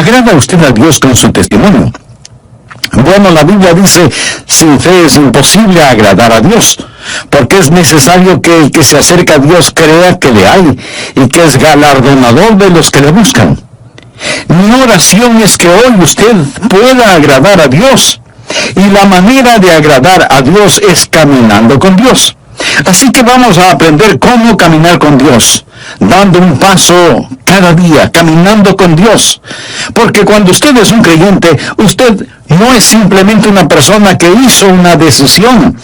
¿Agrada usted a Dios con su testimonio? Bueno, la Biblia dice, sin fe es imposible agradar a Dios, porque es necesario que el que se acerca a Dios crea que le hay y que es galardonador de los que le buscan. Mi oración es que hoy usted pueda agradar a Dios, y la manera de agradar a Dios es caminando con Dios. Así que vamos a aprender cómo caminar con Dios, dando un paso cada día, caminando con Dios. Porque cuando usted es un creyente, usted no es simplemente una persona que hizo una decisión.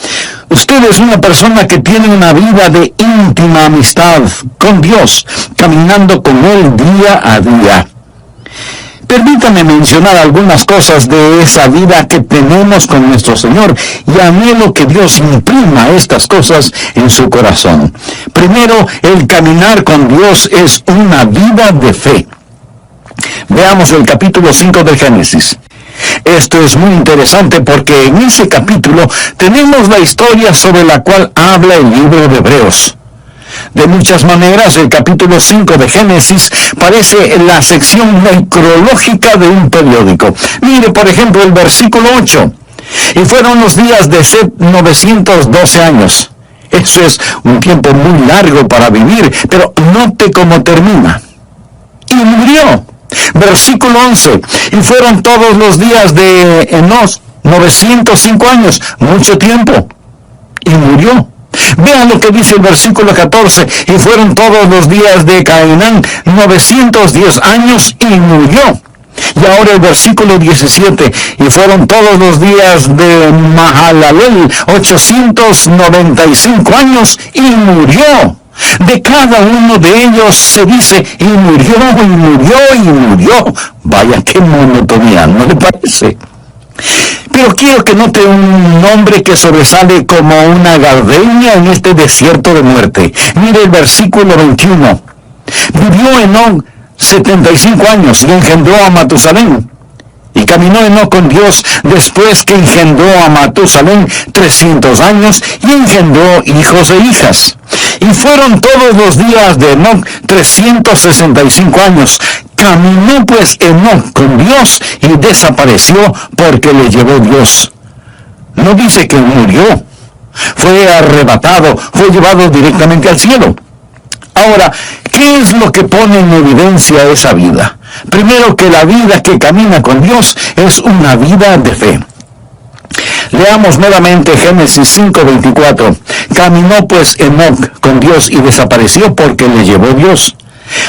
Usted es una persona que tiene una vida de íntima amistad con Dios, caminando con Él día a día. Permítame mencionar algunas cosas de esa vida que tenemos con nuestro Señor, y anhelo que Dios imprima estas cosas en su corazón. Primero, el caminar con Dios es una vida de fe. Veamos el capítulo 5 de Génesis. Esto es muy interesante porque en ese capítulo tenemos la historia sobre la cual habla el libro de Hebreos. De muchas maneras, el capítulo 5 de Génesis parece la sección necrológica de un periódico. Mire, por ejemplo, el versículo 8. Y fueron los días de Set 912 años. Eso es un tiempo muy largo para vivir, pero note cómo termina. Y murió. Versículo 11. Y fueron todos los días de Enos 905 años, mucho tiempo. Y murió. Vean lo que dice el versículo 14. Y fueron todos los días de Cainán 910 años y murió. Y ahora el versículo 17. Y fueron todos los días de Mahalalel 895 años y murió. De cada uno de ellos se dice, y murió, y murió, y murió. Vaya, qué monotonía, ¿no le parece? Pero quiero que note un nombre que sobresale como una gardenia en este desierto de muerte. Mire el versículo 21. Vivió Enoc 75 años y engendró a Matusalén. Y caminó Enoc con Dios después que engendró a Matusalén 300 años y engendró hijos e hijas. Y fueron todos los días de Enoc 365 años. Caminó pues Enoc con Dios y desapareció porque le llevó Dios. No dice que murió. Fue arrebatado, fue llevado directamente al cielo. Ahora, ¿qué es lo que pone en evidencia esa vida? Primero, que la vida que camina con Dios es una vida de fe. Leamos nuevamente Génesis 5:24. Caminó pues Enoc con Dios y desapareció porque le llevó Dios.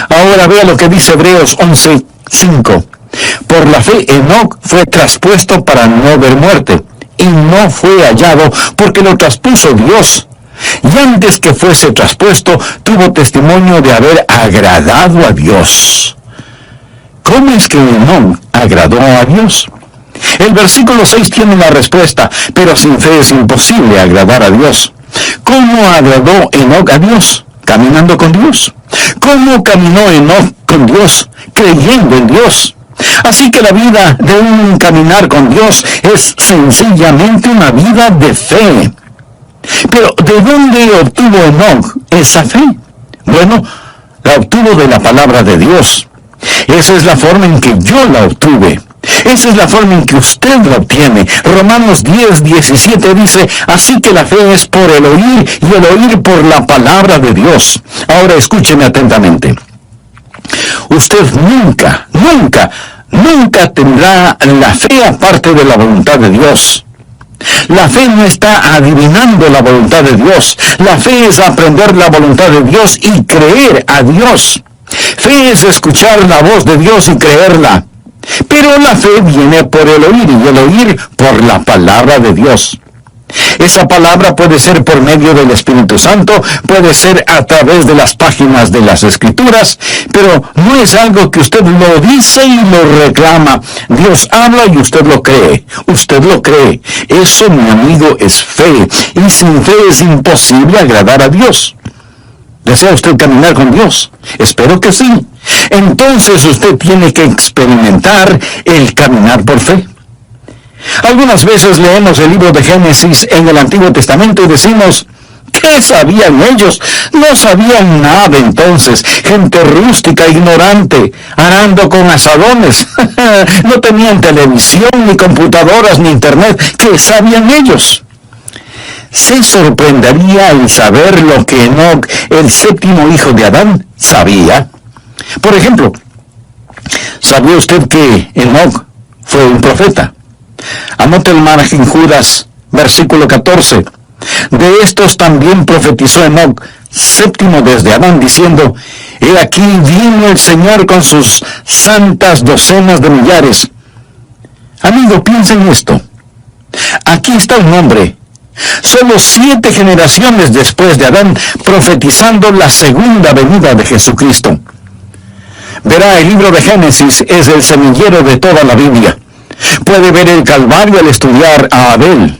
Ahora vea lo que dice Hebreos 11:5. Por la fe Enoc fue traspuesto para no ver muerte, y no fue hallado porque lo traspuso Dios. Y antes que fuese traspuesto, tuvo testimonio de haber agradado a Dios. ¿Cómo es que Enoc agradó a Dios? El versículo 6 tiene la respuesta, pero sin fe es imposible agradar a Dios. ¿Cómo agradó Enoc a Dios? Caminando con Dios. ¿Cómo caminó Enoc con Dios? Creyendo en Dios. Así que la vida de un caminar con Dios es sencillamente una vida de fe. Pero ¿de dónde obtuvo Enoc esa fe? Bueno, la obtuvo de la palabra de Dios. Esa es la forma en que yo la obtuve. Esa es la forma en que usted la obtiene. Romanos 10:17 dice, así que la fe es por el oír y el oír por la palabra de Dios. Ahora escúcheme atentamente. Usted nunca tendrá la fe aparte de la voluntad de Dios. La fe no está adivinando la voluntad de Dios. La fe es aprender la voluntad de Dios y creer a Dios. Fe es escuchar la voz de Dios y creerla. Pero la fe viene por el oír y el oír por la palabra de Dios. Esa palabra puede ser por medio del Espíritu Santo, puede ser a través de las páginas de las Escrituras, pero no es algo que usted lo dice y lo reclama. Dios habla y usted lo cree. Usted lo cree. Eso, mi amigo, es fe. Y sin fe es imposible agradar a Dios. ¿Desea usted caminar con Dios? Espero que sí. Entonces usted tiene que experimentar el caminar por fe. Algunas veces leemos el libro de Génesis en el Antiguo Testamento y decimos, ¿Qué sabían ellos? No sabían nada entonces. Gente rústica, ignorante, arando con asadones. No tenían televisión, ni computadoras, ni internet. ¿Qué sabían ellos? Se sorprendería al saber lo que Enoc, el séptimo hijo de Adán, sabía. Por ejemplo, ¿sabía usted que Enoc fue un profeta? Anote el margen Judas, versículo 14. De estos también profetizó Enoc, séptimo desde Adán, diciendo: He aquí vino el Señor con sus santas docenas de millares. Amigo, piensa en esto. Aquí está un hombre, solo 7 generaciones después de Adán, profetizando la segunda venida de Jesucristo. Verá, el libro de Génesis es el semillero de toda la Biblia. Puede ver el Calvario al estudiar a Abel.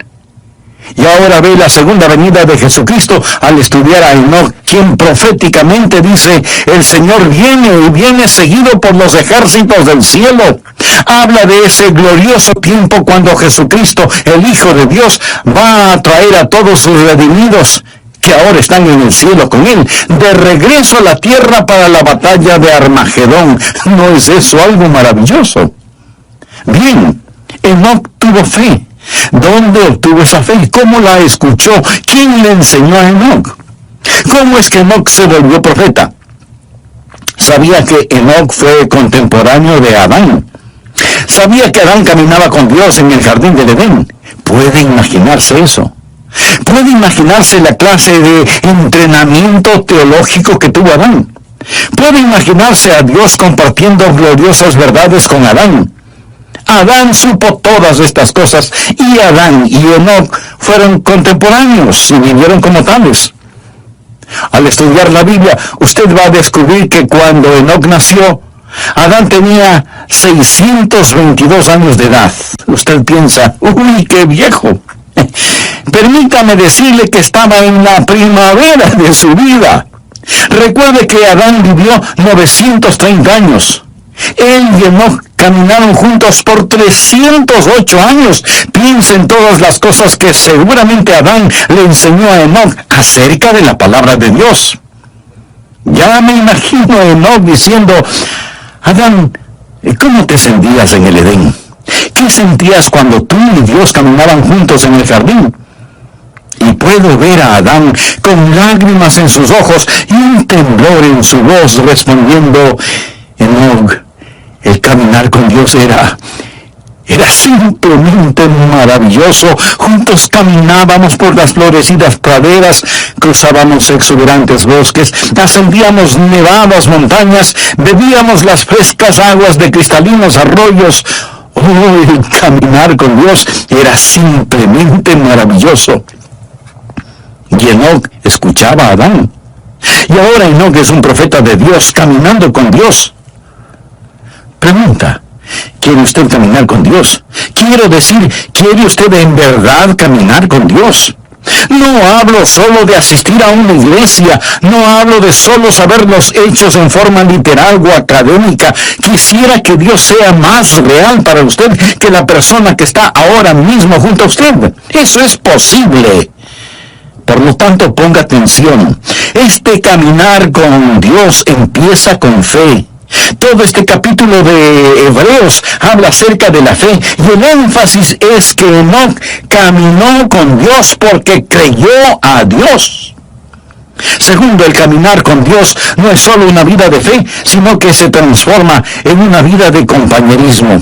Y ahora ve la segunda venida de Jesucristo al estudiar a Enoc, quien proféticamente dice: el Señor viene y viene seguido por los ejércitos del cielo. Habla de ese glorioso tiempo cuando Jesucristo, el Hijo de Dios, va a traer a todos sus redimidos, que ahora están en el cielo con Él, de regreso a la tierra para la batalla de Armagedón. ¿No es eso algo maravilloso? Bien, Enoc tuvo fe. ¿Dónde obtuvo esa fe? ¿Cómo la escuchó? ¿Quién le enseñó a Enoc? ¿Cómo es que Enoc se volvió profeta? Sabía que Enoc fue contemporáneo de Adán. Sabía que Adán caminaba con Dios en el jardín del Edén. ¿Puede imaginarse eso? ¿Puede imaginarse la clase de entrenamiento teológico que tuvo Adán? ¿Puede imaginarse a Dios compartiendo gloriosas verdades con Adán? Adán supo todas estas cosas, y Adán y Enoc fueron contemporáneos y vivieron como tales. Al estudiar la Biblia, usted va a descubrir que cuando Enoc nació, Adán tenía 622 años de edad. Usted piensa: ¡uy, qué viejo! Permítame decirle que estaba en la primavera de su vida. Recuerde que Adán vivió 930 años. Él y Enoc caminaron juntos por 308 años. Piensa en todas las cosas que seguramente Adán le enseñó a Enoc acerca de la palabra de Dios. Ya me imagino a Enoc diciendo: Adán, ¿cómo te sentías en el Edén? ¿Qué sentías cuando tú y Dios caminaban juntos en el jardín? Y puedo ver a Adán con lágrimas en sus ojos y un temblor en su voz respondiendo: Enoc, el caminar con Dios era simplemente maravilloso. Juntos caminábamos por las florecidas praderas, cruzábamos exuberantes bosques, ascendíamos nevadas montañas, bebíamos las frescas aguas de cristalinos arroyos. Oh, el caminar con Dios era simplemente maravilloso. Y Enoc escuchaba a Adán. Y ahora Enoc es un profeta de Dios, caminando con Dios. Pregunta: ¿quiere usted caminar con Dios? Quiero decir, ¿quiere usted en verdad caminar con Dios? No hablo solo de asistir a una iglesia, no hablo de solo saber los hechos en forma literal o académica. Quisiera que Dios sea más real para usted que la persona que está ahora mismo junto a usted. Eso es posible. Por lo tanto, ponga atención. Este caminar con Dios empieza con fe. Todo este capítulo de Hebreos habla acerca de la fe, y el énfasis es que Enoc caminó con Dios porque creyó a Dios. Segundo, el caminar con Dios no es solo una vida de fe, sino que se transforma en una vida de compañerismo.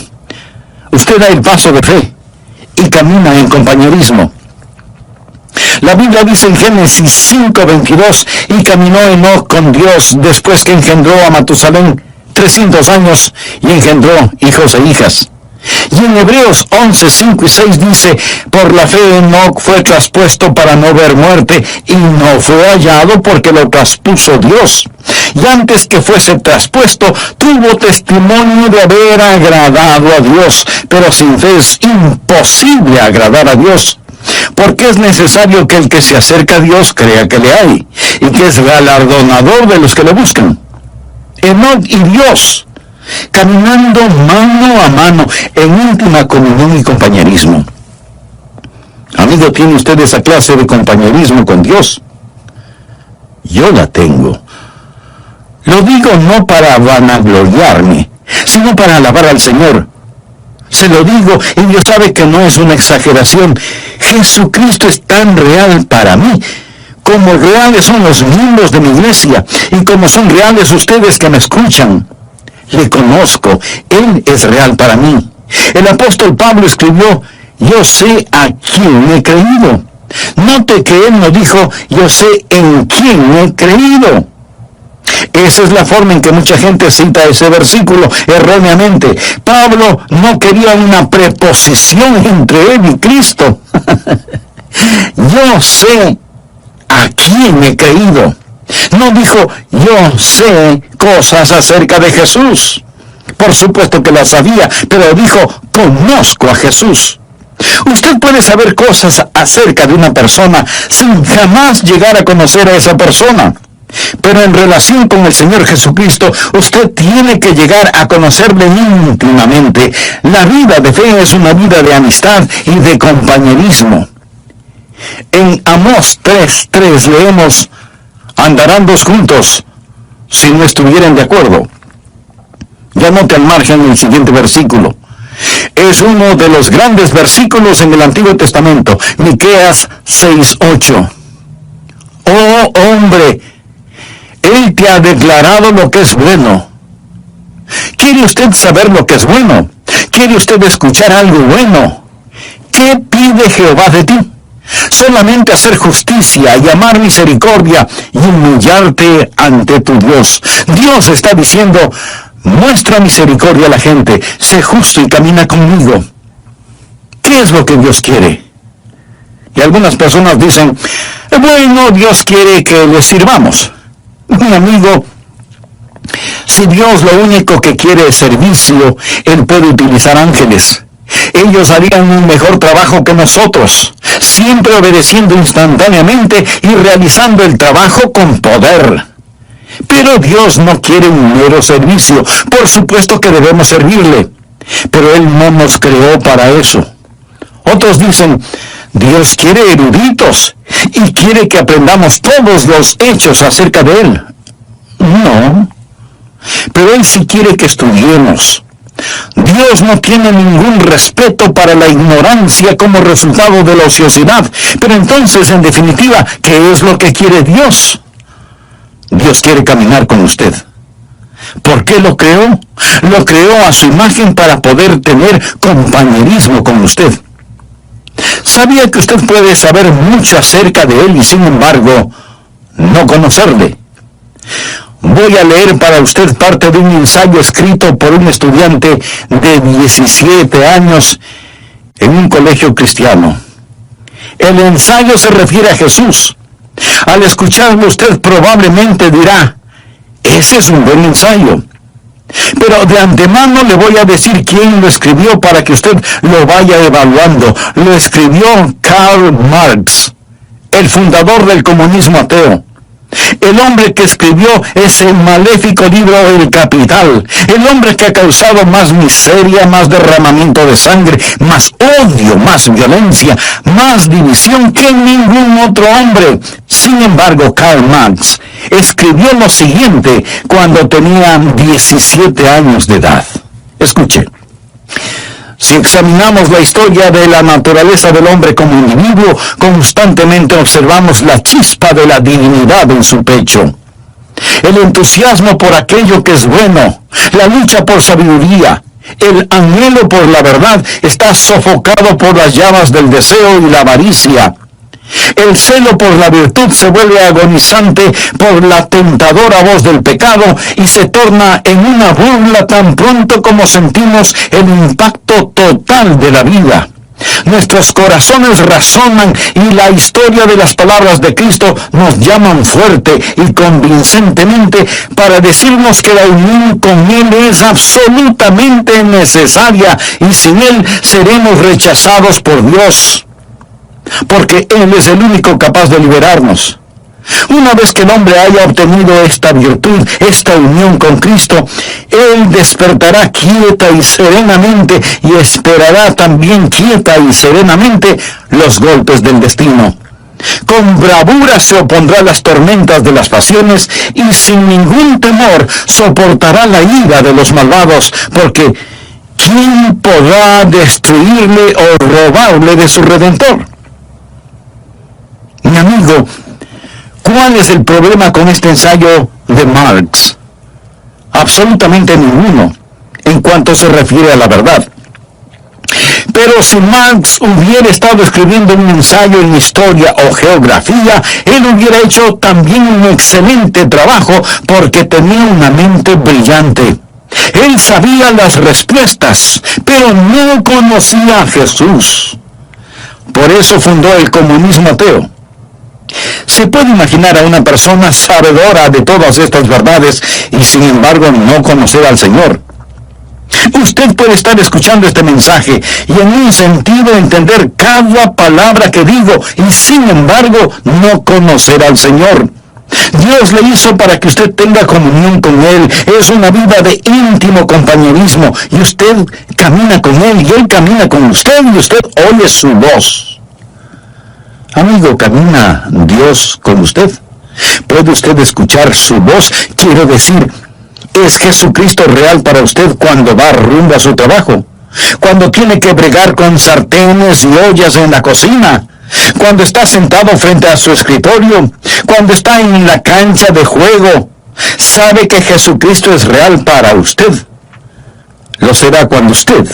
Usted da el paso de fe y camina en compañerismo. La Biblia dice en Génesis 5:22: y caminó Enoc con Dios después que engendró a Matusalén 300 años y engendró hijos e hijas. Y en Hebreos 11:5 y 6 dice: por la fe Enoc fue traspuesto para no ver muerte, y no fue hallado porque lo traspuso Dios. Y antes que fuese traspuesto, tuvo testimonio de haber agradado a Dios. Pero sin fe es imposible agradar a Dios, porque es necesario que el que se acerca a Dios crea que le hay, y que es galardonador de los que le buscan. Enoc y Dios, caminando mano a mano en íntima comunión y compañerismo. Amigo, ¿tiene usted esa clase de compañerismo con Dios? yo la tengo. Lo digo no para vanagloriarme, sino para alabar al Señor. Se lo digo y Dios sabe que no es una exageración. Jesucristo es tan real para mí como reales son los miembros de mi iglesia y como son reales ustedes que me escuchan. Le conozco, Él es real para mí. El apóstol Pablo escribió, yo sé a quién he creído. Note que él no dijo, yo sé en quién he creído. Esa es la forma en que mucha gente cita ese versículo erróneamente. Pablo no quería una preposición entre él y Cristo. Yo sé a quién he creído. No dijo, yo sé cosas acerca de Jesús. Por supuesto que las sabía, pero dijo, conozco a Jesús. Usted puede saber cosas acerca de una persona sin jamás llegar a conocer a esa persona. Pero en relación con el Señor Jesucristo, usted tiene que llegar a conocerle íntimamente. La vida de fe es una vida de amistad y de compañerismo. En Amós 3:3 leemos, andarán dos juntos si no estuvieran de acuerdo. Ya note al margen el siguiente versículo. Es uno de los grandes versículos en el Antiguo Testamento, Miqueas 6:8. Oh hombre, Él te ha declarado lo que es bueno. ¿Quiere usted saber lo que es bueno? ¿Quiere usted escuchar algo bueno? ¿Qué pide Jehová de ti? Solamente hacer justicia y amar misericordia y humillarte ante tu Dios. Dios está diciendo, muestra misericordia a la gente, sé justo y camina conmigo. ¿Qué es lo que Dios quiere? Y algunas personas dicen, bueno, Dios quiere que le sirvamos. Mi amigo, si Dios lo único que quiere es servicio, Él puede utilizar ángeles. Ellos harían un mejor trabajo que nosotros, siempre obedeciendo instantáneamente y realizando el trabajo con poder. Pero Dios no quiere un mero servicio. Por supuesto que debemos servirle, pero Él no nos creó para eso. Otros dicen, Dios quiere eruditos y quiere que aprendamos todos los hechos acerca de Él. No, pero Él sí quiere que estudiemos. Dios no tiene ningún respeto para la ignorancia como resultado de la ociosidad. Pero entonces, en definitiva, ¿qué es lo que quiere Dios? Dios quiere caminar con usted. ¿Por qué lo creó? Lo creó a su imagen para poder tener compañerismo con usted. ¿Sabía que usted puede saber mucho acerca de Él y sin embargo no conocerle? Voy a leer para usted parte de un ensayo escrito por un estudiante de 17 años en un colegio cristiano. El ensayo se refiere a Jesús. Al escucharlo usted probablemente dirá, ese es un buen ensayo. Pero de antemano le voy a decir quién lo escribió para que usted lo vaya evaluando. Lo escribió Karl Marx, el fundador del comunismo ateo. El hombre que escribió ese maléfico libro El Capital, el hombre que ha causado más miseria, más derramamiento de sangre, más odio, más violencia, más división que ningún otro hombre. Sin embargo, Karl Marx escribió lo siguiente cuando tenía 17 años de edad. Escuche. Si examinamos la historia de la naturaleza del hombre como individuo, constantemente observamos la chispa de la divinidad en su pecho. El entusiasmo por aquello que es bueno, la lucha por sabiduría, el anhelo por la verdad está sofocado por las llamas del deseo y la avaricia. El celo por la virtud se vuelve agonizante por la tentadora voz del pecado y se torna en una burla tan pronto como sentimos el impacto total de la vida. Nuestros corazones razonan y la historia de las palabras de Cristo nos llaman fuerte y convincentemente para decirnos que la unión con Él es absolutamente necesaria y sin Él seremos rechazados por Dios. Porque Él es el único capaz de liberarnos. Una vez que el hombre haya obtenido esta virtud, esta unión con Cristo, Él despertará quieta y serenamente y esperará también quieta y serenamente los golpes del destino. Con bravura se opondrá a las tormentas de las pasiones y sin ningún temor soportará la ira de los malvados, porque ¿quién podrá destruirle o robarle de su Redentor? Mi amigo, ¿cuál es el problema con este ensayo de Marx? Absolutamente ninguno, en cuanto se refiere a la verdad. Pero si Marx hubiera estado escribiendo un ensayo en historia o geografía, él hubiera hecho también un excelente trabajo porque tenía una mente brillante. Él sabía las respuestas, pero no conocía a Jesús. Por eso fundó el comunismo ateo. Se puede imaginar a una persona sabedora de todas estas verdades y sin embargo no conocer al Señor. Usted puede estar escuchando este mensaje y en un sentido entender cada palabra que digo y sin embargo no conocer al Señor. Dios le hizo para que usted tenga comunión con Él. Es una vida de íntimo compañerismo y usted camina con Él y Él camina con usted y usted oye su voz. Amigo, ¿camina Dios con usted? ¿Puede usted escuchar su voz? Quiero decir, ¿es Jesucristo real para usted cuando va rumbo a su trabajo? Cuando tiene que bregar con sartenes y ollas en la cocina. Cuando está sentado frente a su escritorio. Cuando está en la cancha de juego. ¿Sabe que Jesucristo es real para usted? Lo será cuando usted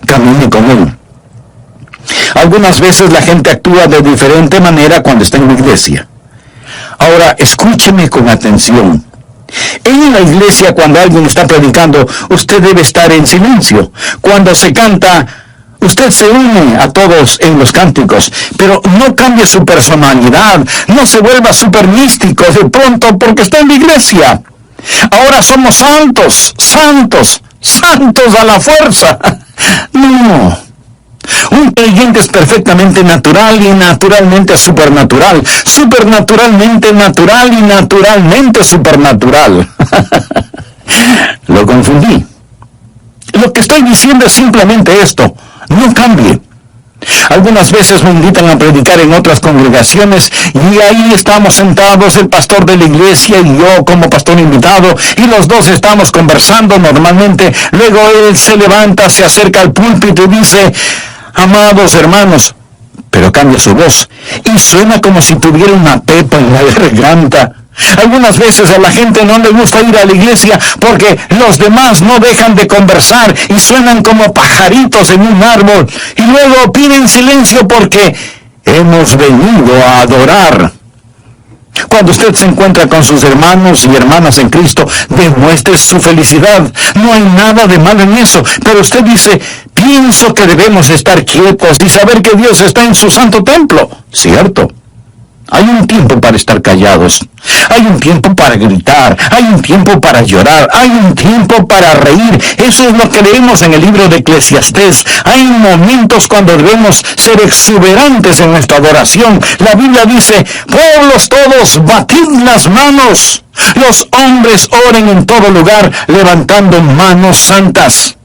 camine con Él. Algunas veces la gente actúa de diferente manera cuando está en la iglesia. Ahora, escúcheme con atención. En la iglesia, cuando alguien está predicando, usted debe estar en silencio. Cuando se canta, usted se une a todos en los cánticos, pero no cambie su personalidad, no se vuelva súper místico de pronto porque está en la iglesia. Ahora somos santos, santos, santos a la fuerza. No. Un creyente es perfectamente natural y naturalmente supernatural. Supernaturalmente natural y naturalmente supernatural. Lo confundí. Lo que estoy diciendo es simplemente esto. No cambie. Algunas veces me invitan a predicar en otras congregaciones y ahí estamos sentados, el pastor de la iglesia y yo como pastor invitado, y los dos estamos conversando normalmente. Luego él se levanta, se acerca al púlpito y dice: amados hermanos, pero cambia su voz y suena como si tuviera una pepa en la garganta. Algunas veces a la gente no le gusta ir a la iglesia porque los demás no dejan de conversar y suenan como pajaritos en un árbol. Y luego piden silencio porque hemos venido a adorar. Cuando usted se encuentra con sus hermanos y hermanas en Cristo, demuestre su felicidad. No hay nada de malo en eso. Pero usted dice: pienso que debemos estar quietos y saber que Dios está en su santo templo. ¿Cierto? Hay un tiempo para estar callados. Hay un tiempo para gritar. Hay un tiempo para llorar. Hay un tiempo para reír. Eso es lo que leemos en el libro de Eclesiastés. Hay momentos cuando debemos ser exuberantes en nuestra adoración. La Biblia dice: pueblos todos, batid las manos. Los hombres oren en todo lugar, levantando manos santas.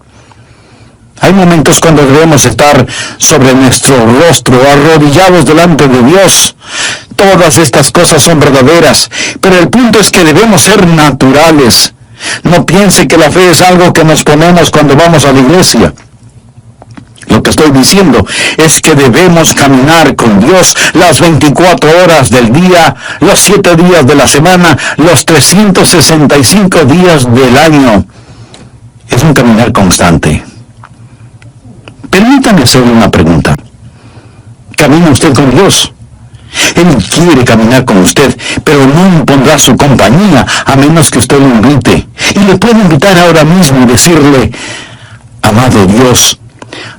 Hay momentos cuando debemos estar sobre nuestro rostro, arrodillados delante de Dios. Todas estas cosas son verdaderas, pero el punto es que debemos ser naturales. No piense que la fe es algo que nos ponemos cuando vamos a la iglesia. Lo que estoy diciendo es que debemos caminar con Dios las 24 horas del día, los 7 días de la semana, los 365 días del año. Es un caminar constante. Permítame hacerle una pregunta. ¿Camina usted con Dios? Él quiere caminar con usted, pero no impondrá su compañía a menos que usted lo invite. Y le puede invitar ahora mismo y decirle: amado Dios,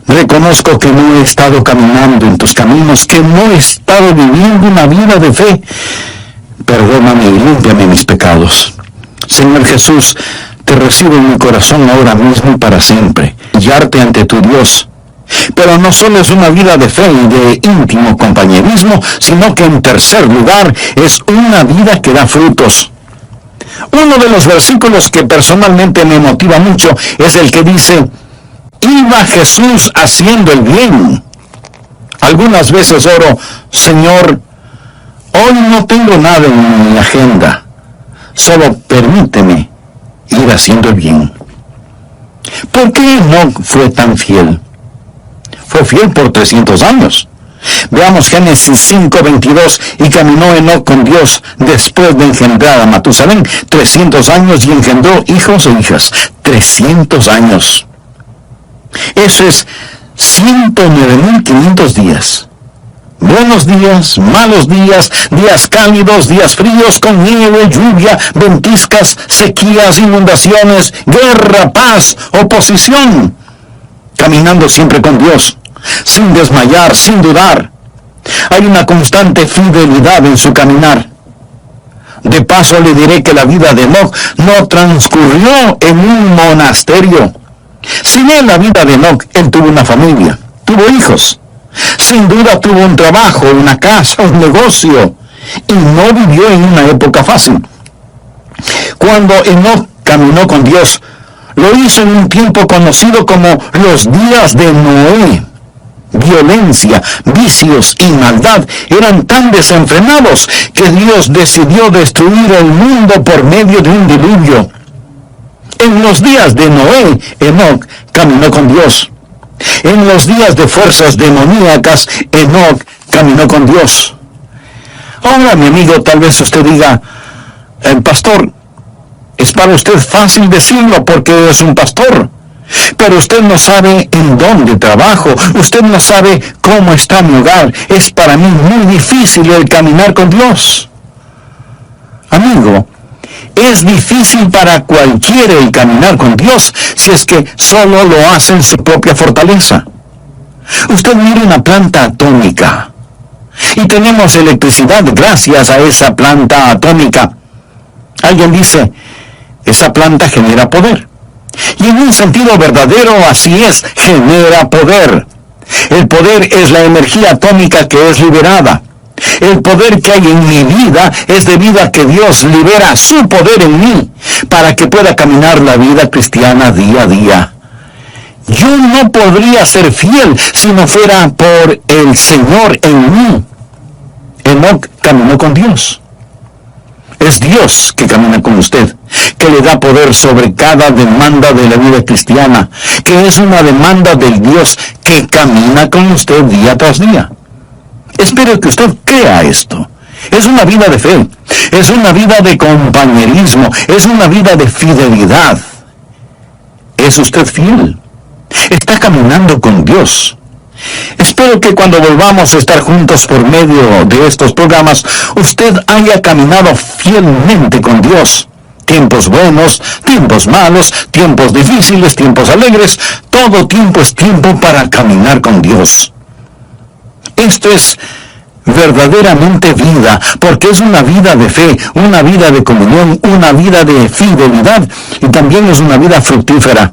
reconozco que no he estado caminando en tus caminos, que no he estado viviendo una vida de fe. Perdóname y límpiame mis pecados. Señor Jesús, te recibo en mi corazón ahora mismo y para siempre. Hallarte ante tu Dios. Pero no solo es una vida de fe y de íntimo compañerismo, sino que en tercer lugar es una vida que da frutos. Uno de los versículos que personalmente me motiva mucho es el que dice: iba Jesús haciendo el bien. Algunas veces oro: Señor, Hoy no tengo nada en mi agenda, solo permíteme ir haciendo el bien. ¿Por qué Enoc fue tan fiel? Fue fiel por 300 años. Veamos Génesis 5:22, y caminó Enoc con Dios después de engendrar a Matusalén 300 años y engendró hijos e hijas. 300 años. Eso es 109.500 días. Buenos días, malos días, días cálidos, días fríos, con nieve, lluvia, ventiscas, sequías, inundaciones, guerra, paz, oposición. Caminando siempre con Dios, sin desmayar, sin dudar. Hay una constante fidelidad en su caminar. De paso le diré que la vida de Enoc no transcurrió en un monasterio. Si bien la vida de Enoc, él tuvo una familia, tuvo hijos. Sin duda tuvo un trabajo, una casa, un negocio, y no vivió en una época fácil. Cuando Enoc caminó con Dios, lo hizo en un tiempo conocido como los días de Noé. Violencia, vicios y maldad eran tan desenfrenados que Dios decidió destruir el mundo por medio de un diluvio. En los días de Noé, Enoc caminó con Dios. En los días de fuerzas demoníacas, Enoc caminó con Dios. Ahora, mi amigo, tal vez usted diga, pastor, es para usted fácil decirlo porque es un pastor, pero usted no sabe en dónde trabajo, usted no sabe cómo está mi hogar. Es para mí muy difícil el caminar con Dios. Amigo, es difícil para cualquiera el caminar con Dios si es que solo lo hace en su propia fortaleza. Usted mire una planta atómica y tenemos electricidad gracias a esa planta atómica. Alguien dice, esa planta genera poder. Y en un sentido verdadero así es, genera poder. El poder es la energía atómica que es liberada. El poder que hay en mi vida es debido a que Dios libera su poder en mí para que pueda caminar la vida cristiana día a día. Yo no podría ser fiel si no fuera por el Señor en mí. Enoc caminó con Dios. Es Dios que camina con usted, que le da poder sobre cada demanda de la vida cristiana, que es una demanda del Dios que camina con usted día tras día. Espero que usted crea esto. Es una vida de fe, es una vida de compañerismo, es una vida de fidelidad. ¿Es usted fiel? Está caminando con Dios. Espero que cuando volvamos a estar juntos por medio de estos programas, usted haya caminado fielmente con Dios. Tiempos buenos, tiempos malos, tiempos difíciles, tiempos alegres, todo tiempo es tiempo para caminar con Dios. Esto es verdaderamente vida, porque es una vida de fe, una vida de comunión, una vida de fidelidad, y también es una vida fructífera.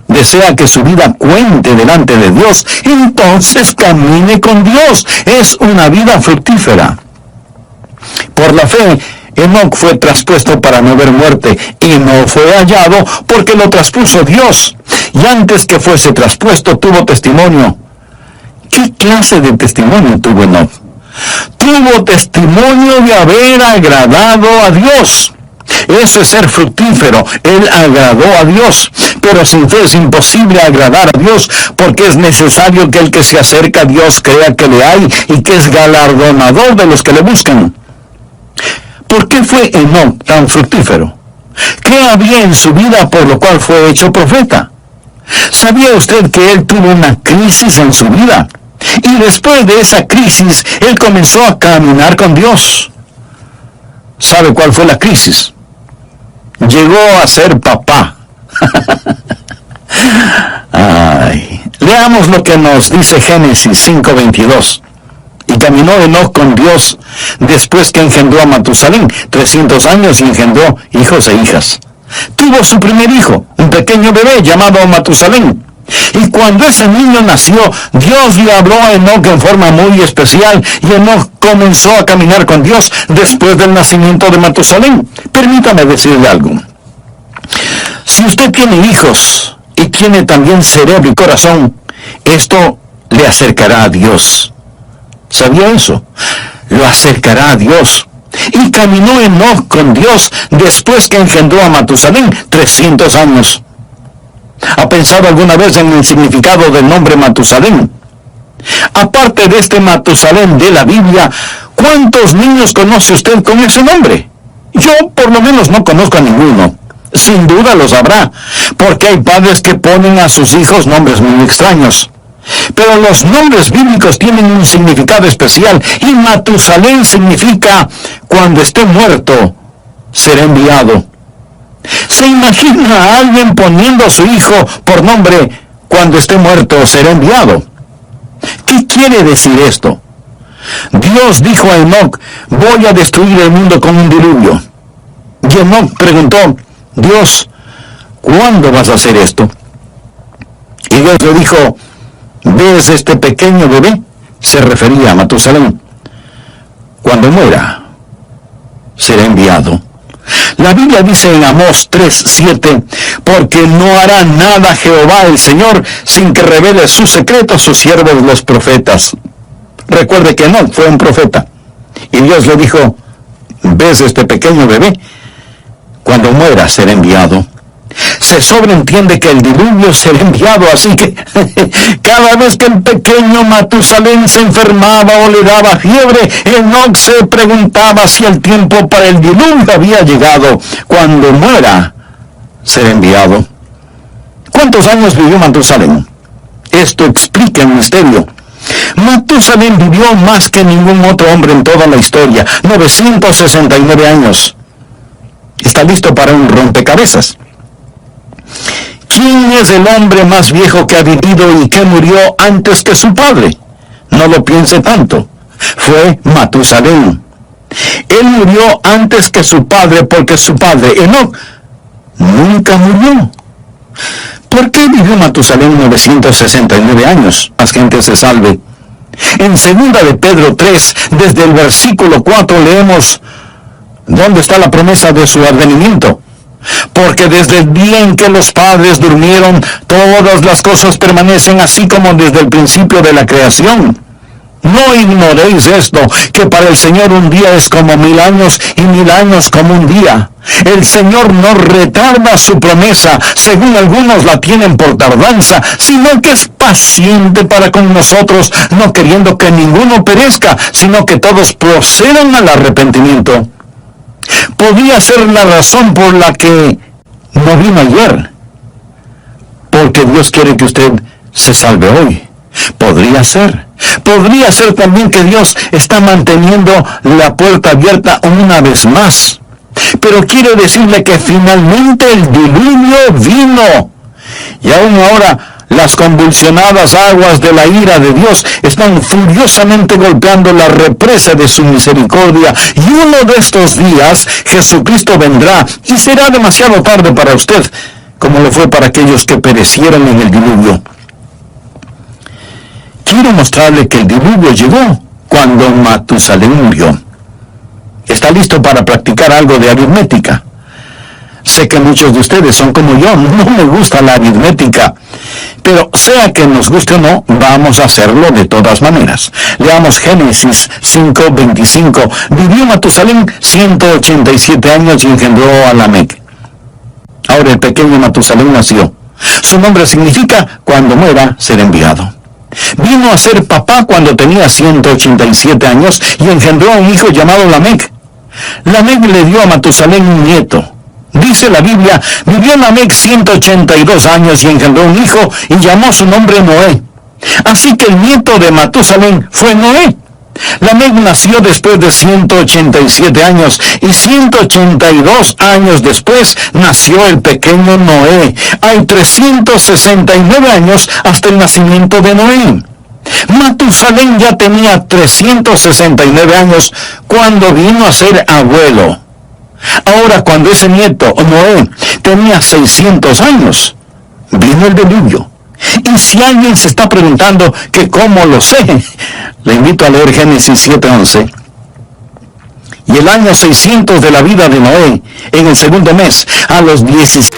Desea que su vida cuente delante de Dios, entonces camine con Dios. Es una vida fructífera. Por la fe, Enoc fue traspuesto para no ver muerte, y no fue hallado porque lo traspuso Dios. Y antes que fuese traspuesto, tuvo testimonio. ¿Qué clase de testimonio tuvo Enoc? Tuvo testimonio de haber agradado a Dios. Eso es ser fructífero. Él agradó a Dios. Pero sin fe es imposible agradar a Dios, porque es necesario que el que se acerca a Dios crea que le hay y que es galardonador de los que le buscan. ¿Por qué fue Enoc tan fructífero? ¿Qué había en su vida por lo cual fue hecho profeta? ¿Sabía usted que él tuvo una crisis en su vida? Y después de esa crisis, él comenzó a caminar con Dios. ¿Sabe cuál fue la crisis? Llegó a ser papá. Ay. Leamos lo que nos dice Génesis 5:22. Y caminó Enoc con Dios después que engendró a Matusalén 300 años y engendró hijos e hijas. Tuvo su primer hijo, un pequeño bebé llamado Matusalén. Y cuando ese niño nació, Dios le habló a Enoc en forma muy especial, y Enoc comenzó a caminar con Dios después del nacimiento de Matusalén. Permítame decirle algo. Si usted tiene hijos y tiene también cerebro y corazón, esto le acercará a Dios. ¿Sabía eso? lo acercará a Dios. Y caminó Enoc con Dios después que engendró a Matusalén 300 años. ¿Ha pensado alguna vez en el significado del nombre Matusalén? Aparte de este Matusalén de la Biblia, ¿cuántos niños conoce usted con ese nombre? Yo por lo menos no conozco a ninguno. Sin duda los habrá, porque hay padres que ponen a sus hijos nombres muy extraños. Pero los nombres bíblicos tienen un significado especial, y Matusalén significa cuando esté muerto, será enviado. ¿Se imagina a alguien poniendo a su hijo por nombre cuando esté muerto, será enviado? ¿Qué quiere decir esto? Dios dijo a Enoc, voy a destruir el mundo con un diluvio. Y Enoc preguntó, Dios, ¿cuándo vas a hacer esto? Y Dios le dijo, ¿ves este pequeño bebé? Se refería a Matusalén. Cuando muera, será enviado. La Biblia dice en Amós 3:7, porque no hará nada Jehová el Señor sin que revele sus secretos a sus siervos los profetas. Recuerde que no fue un profeta. Y Dios le dijo, ¿ves este pequeño bebé? Cuando muera será enviado. Se sobreentiende que el diluvio será enviado, así que cada vez que el pequeño Matusalén se enfermaba o le daba fiebre, Enoc se preguntaba si el tiempo para el diluvio había llegado. Cuando muera, será enviado. ¿Cuántos años vivió Matusalén? Esto explica el misterio. Matusalén vivió más que ningún otro hombre en toda la historia, 969 años. ¿Está listo para un rompecabezas? ¿Quién es el hombre más viejo que ha vivido y que murió antes que su padre? No lo piense tanto. Fue Matusalén. Él murió antes que su padre porque su padre, Enoc, nunca murió. ¿Por qué vivió Matusalén 969 años? Más gente se salve. En 2 de Pedro 3, desde el versículo 4 leemos, ¿dónde está la promesa de su advenimiento? Porque desde el día en que los padres durmieron, todas las cosas permanecen así como desde el principio de la creación. No ignoréis esto, que para el Señor un día es como 1000 años y 1000 años como un día. El Señor no retarda su promesa, según algunos la tienen por tardanza, sino que es paciente para con nosotros, no queriendo que ninguno perezca, sino que todos procedan al arrepentimiento. Podría ser la razón por la que no vino ayer, porque Dios quiere que usted se salve hoy. Podría ser también que Dios está manteniendo la puerta abierta una vez más. Pero quiero decirle que finalmente el diluvio vino. Y aún ahora las convulsionadas aguas de la ira de Dios están furiosamente golpeando la represa de su misericordia. Y uno de estos días Jesucristo vendrá y será demasiado tarde para usted, como lo fue para aquellos que perecieron en el diluvio. Quiero mostrarle que el diluvio llegó cuando Matusalén murió. ¿Está listo para practicar algo de aritmética? Sé que muchos de ustedes son como yo, no me gusta la aritmética. Pero sea que nos guste o no, vamos a hacerlo de todas maneras. Leamos Génesis 5:25. Vivió Matusalén 187 años y engendró a Lamec. Ahora el pequeño Matusalén nació. Su nombre significa cuando muera será enviado. Vino a ser papá cuando tenía 187 años y engendró a un hijo llamado Lamec. Lamec le dio a Matusalén un nieto. Dice la Biblia, vivió Lamec 182 años y engendró un hijo y llamó su nombre Noé. Así que el nieto de Matusalén fue Noé. Lamec nació después de 187 años y 182 años después nació el pequeño Noé. Hay 369 años hasta el nacimiento de Noé. Matusalén ya tenía 369 años cuando vino a ser abuelo. Ahora, cuando ese nieto, Noé, tenía 600 años, vino el diluvio. Y si alguien se está preguntando que cómo lo sé, le invito a leer Génesis 7:11. Y el año 600 de la vida de Noé, en el segundo mes, a los 16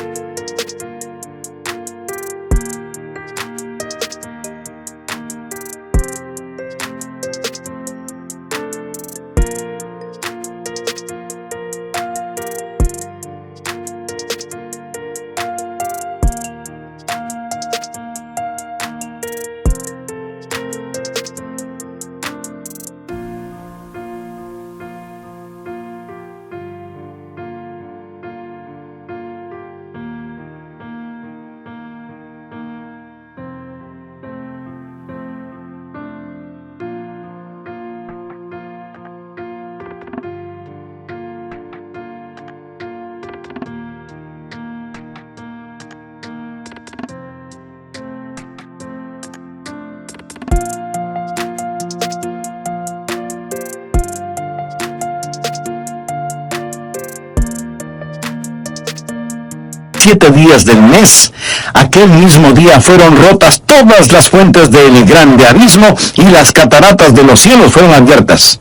7 días del mes, aquel mismo día fueron rotas todas las fuentes del grande abismo y las cataratas de los cielos fueron abiertas.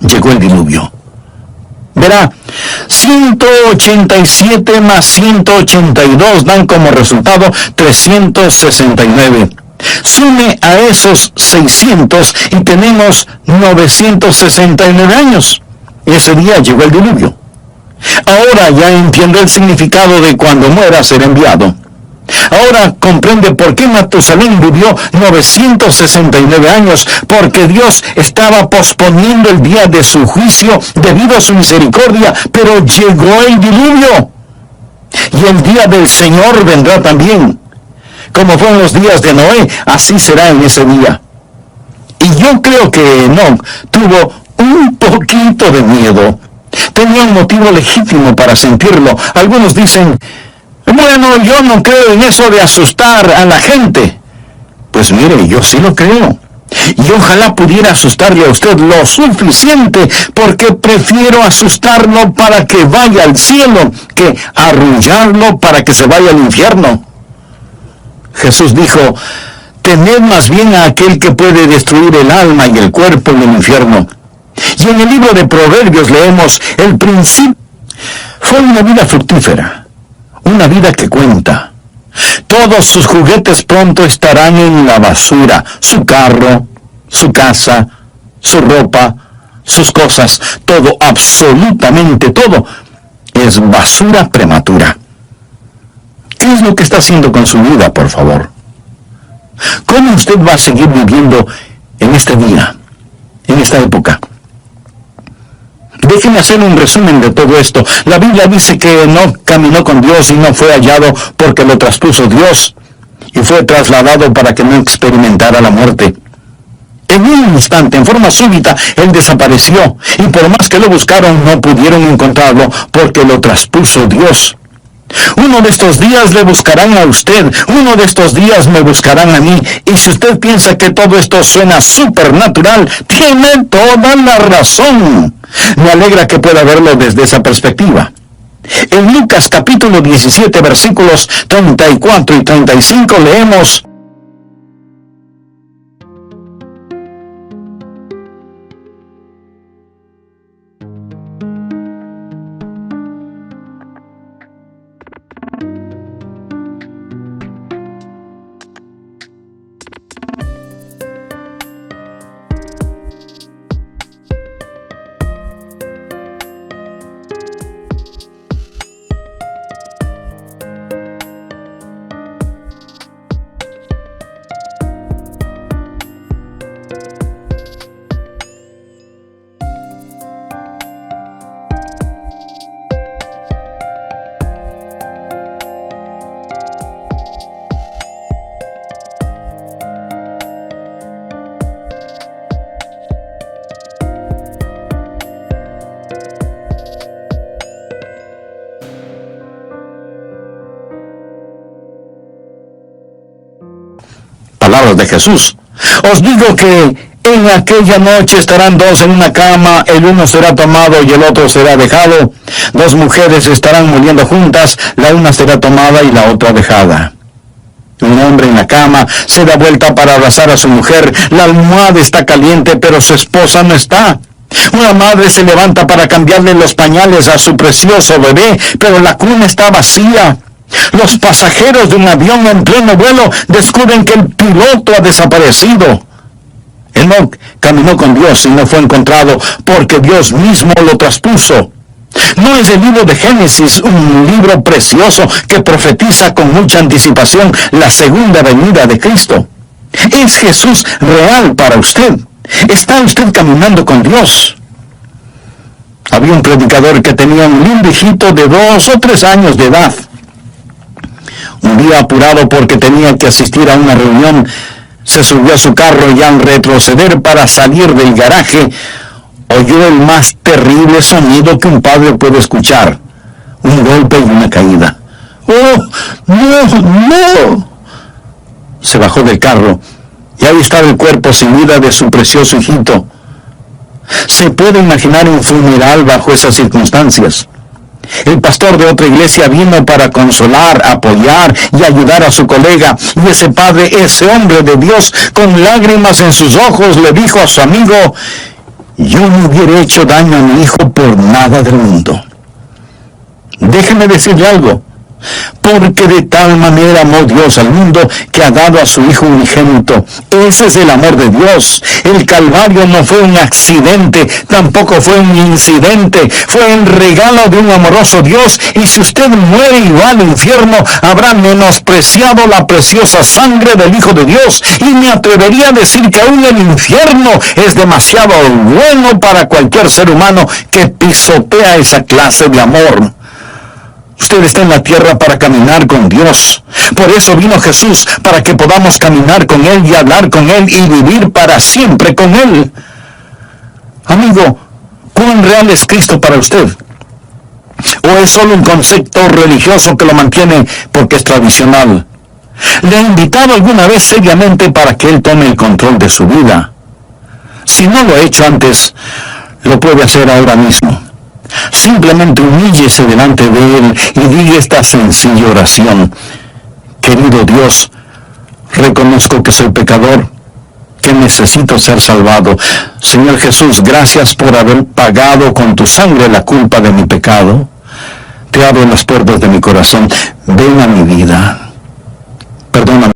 Llegó el diluvio. Verá, 187 más 182 dan como resultado 369. Sume a esos 600 y tenemos 969 años. Ese día llegó el diluvio. Ahora ya entiende el significado de cuando muera ser enviado. Ahora comprende por qué Matusalén vivió 969 años, porque Dios estaba posponiendo el día de su juicio debido a su misericordia, pero llegó el diluvio. Y el día del Señor vendrá también. Como fue en los días de Noé, así será en ese día. Y yo creo que Enoc tuvo un poquito de miedo. Tenía un motivo legítimo para sentirlo. Algunos dicen, bueno, yo no creo en eso de asustar a la gente. Pues mire, yo sí lo creo. Y ojalá pudiera asustarle a usted lo suficiente, porque prefiero asustarlo para que vaya al cielo que arrullarlo para que se vaya al infierno. Jesús dijo, tened más bien a aquel que puede destruir el alma y el cuerpo en el infierno. Y en el libro de Proverbios leemos, el principio fue una vida fructífera, una vida que cuenta. Todos sus juguetes pronto estarán en la basura, su carro, su casa, su ropa, sus cosas, todo, absolutamente todo, es basura prematura. ¿Qué es lo que está haciendo con su vida, por favor? ¿Cómo usted va a seguir viviendo en este día, en esta época? Déjenme hacer un resumen de todo esto. La Biblia dice que Enoc caminó con Dios y no fue hallado porque lo traspuso Dios, y fue trasladado para que no experimentara la muerte. En un instante, en forma súbita, él desapareció, y por más que lo buscaron, no pudieron encontrarlo porque lo traspuso Dios. Uno de estos días le buscarán a usted, uno de estos días me buscarán a mí, y si usted piensa que todo esto suena supernatural, tiene toda la razón. Me alegra que pueda verlo desde esa perspectiva. En Lucas capítulo 17, versículos 34 y 35 leemos, palabras de Jesús. Os digo que en aquella noche estarán dos en una cama, el uno será tomado y el otro será dejado. Dos mujeres estarán muriendo juntas, la una será tomada y la otra dejada. Un hombre en la cama se da vuelta para abrazar a su mujer, la almohada está caliente, pero su esposa no está. Una madre se levanta para cambiarle los pañales a su precioso bebé, pero la cuna está vacía. Los pasajeros de un avión en pleno vuelo descubren que el piloto ha desaparecido. Enoc caminó con Dios y no fue encontrado porque Dios mismo lo traspuso. ¿No es el libro de Génesis un libro precioso que profetiza con mucha anticipación la segunda venida de Cristo? ¿Es Jesús real para usted? ¿Está usted caminando con Dios? Había un predicador que tenía un lindo hijito de 2 o 3 años de edad. Un día, apurado porque tenía que asistir a una reunión, se subió a su carro y al retroceder para salir del garaje, oyó el más terrible sonido que un padre puede escuchar: un golpe y una caída. ¡Oh, no, no! Se bajó del carro y ahí estaba el cuerpo sin vida de su precioso hijito. ¿Se puede imaginar un funeral bajo esas circunstancias? El pastor de otra iglesia vino para consolar, apoyar y ayudar a su colega. Y ese padre, ese hombre de Dios, con lágrimas en sus ojos, le dijo a su amigo: yo no hubiera hecho daño a mi hijo por nada del mundo. Déjeme decirle algo. Porque de tal manera amó Dios al mundo que ha dado a su Hijo unigénito. Ese es el amor de Dios. El Calvario no fue un accidente, tampoco fue un incidente. Fue el regalo de un amoroso Dios. Y si usted muere y va al infierno, habrá menospreciado la preciosa sangre del Hijo de Dios. Y me atrevería a decir que aún el infierno es demasiado bueno para cualquier ser humano que pisotea esa clase de amor. Usted está en la tierra para caminar con Dios. Por eso vino Jesús, para que podamos caminar con Él y hablar con Él y vivir para siempre con Él. Amigo, ¿cuán real es Cristo para usted? ¿O es solo un concepto religioso que lo mantiene porque es tradicional? ¿Le ha invitado alguna vez seriamente para que Él tome el control de su vida? Si no lo ha hecho antes, lo puede hacer ahora mismo. Simplemente humíllese delante de Él y diga esta sencilla oración: querido Dios, reconozco que soy pecador, que necesito ser salvado. Señor Jesús, gracias por haber pagado con tu sangre la culpa de mi pecado. Te abro las puertas de mi corazón. Ven a mi vida. Perdóname.